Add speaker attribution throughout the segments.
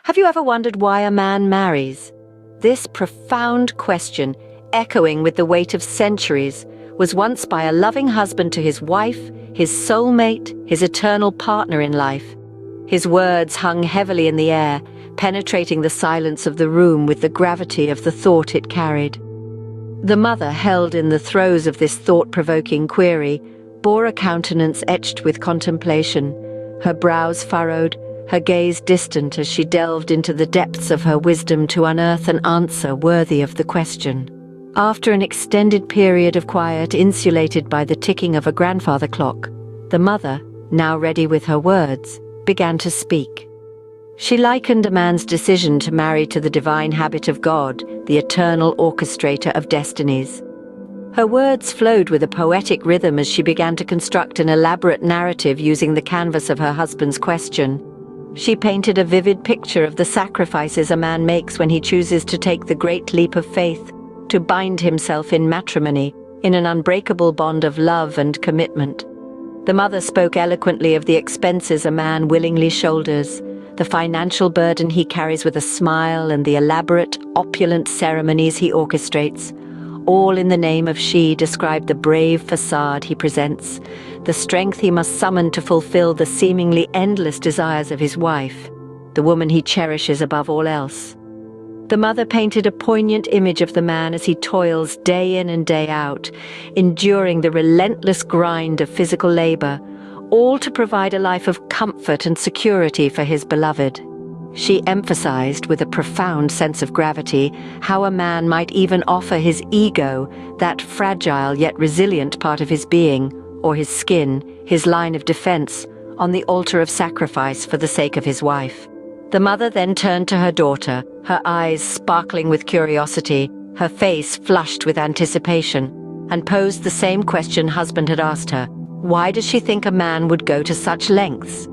Speaker 1: Have you ever wondered why a man marries? This profound question, echoing with the weight of centuries, was once by a loving husband to his wife, his soulmate, his eternal partner in life. His words hung heavily in the air, penetrating the silence of the room with the gravity of the thought it carried. The mother, held in the throes of this thought-provoking query, bore a countenance etched with contemplation, her brows furrowed, her gaze distant as she delved into the depths of her wisdom to unearth an answer worthy of the question. After an extended period of quiet insulated by the ticking of a grandfather clock, the mother, now ready with her words, began to speak. She likened a man's decision to marry to the divine habit of God, the eternal orchestrator of destinies. Her words flowed with a poetic rhythm as she began to construct an elaborate narrative using the canvas of her husband's question. She painted a vivid picture of the sacrifices a man makes when he chooses to take the great leap of faith, to bind himself in matrimony, in an unbreakable bond of love and commitment. The mother spoke eloquently of the expenses a man willingly shoulders, the financial burden he carries with a smile, and the elaborate, opulent ceremonies he orchestrates. All in the name of she described the brave facade he presents, the strength he must summon to fulfill the seemingly endless desires of his wife, the woman he cherishes above all else. The mother painted a poignant image of the man as he toils day in and day out, enduring the relentless grind of physical labor, all to provide a life of comfort and security for his beloved. She emphasized, with a profound sense of gravity, how a man might even offer his ego, that fragile yet resilient part of his being, or his skin, his line of defense, on the altar of sacrifice for the sake of his wife. The mother then turned to her daughter, her eyes sparkling with curiosity, her face flushed with anticipation, and posed the same question husband had asked her. Why does she think a man would go to such lengths?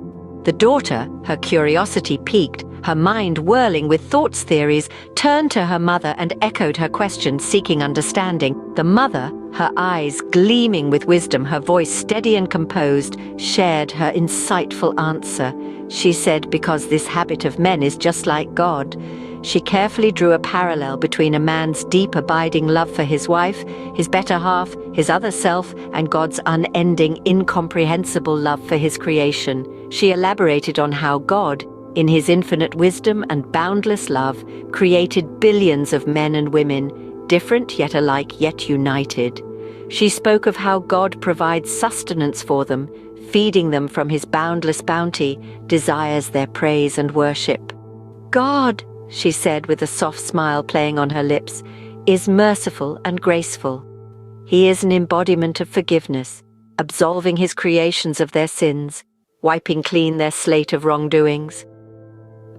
Speaker 1: The daughter, her curiosity piqued, her mind whirling with thoughts theories, turned to her mother and echoed her question, seeking understanding. The mother, her eyes gleaming with wisdom, her voice steady and composed, shared her insightful answer. She said, because this habit of men is just like God. She carefully drew a parallel between a man's deep abiding love for his wife, his better half, his other self, and God's unending, incomprehensible love for his creation. She elaborated on how God, in his infinite wisdom and boundless love, created billions of men and women, different yet alike yet united. She spoke of how God provides sustenance for them, feeding them from his boundless bounty, desires their praise and worship. God, she said with a soft smile playing on her lips, is merciful and graceful. He is an embodiment of forgiveness, absolving his creations of their sins, wiping clean their slate of wrongdoings.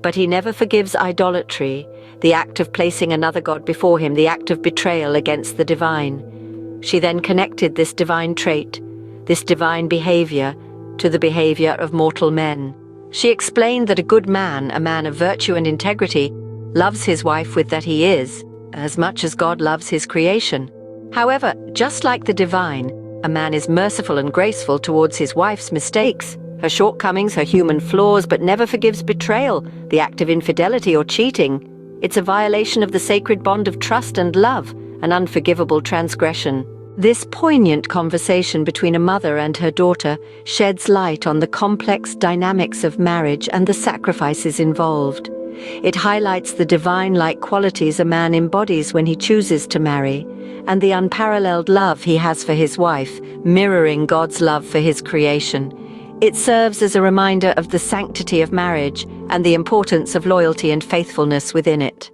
Speaker 1: But he never forgives idolatry, the act of placing another god before him, the act of betrayal against the divine. She then connected this divine trait, this divine behavior, to the behavior of mortal men. She explained that a good man, a man of virtue and integrity, loves his wife with that he is, as much as God loves his creation. However, just like the divine, a man is merciful and graceful towards his wife's mistakes, her shortcomings, her human flaws, but never forgives betrayal, the act of infidelity or cheating. It's a violation of the sacred bond of trust and love, an unforgivable transgression. This poignant conversation between a mother and her daughter sheds light on the complex dynamics of marriage and the sacrifices involved. It highlights the divine-like qualities a man embodies when he chooses to marry, and the unparalleled love he has for his wife, mirroring God's love for his creation. It serves as a reminder of the sanctity of marriage and the importance of loyalty and faithfulness within it.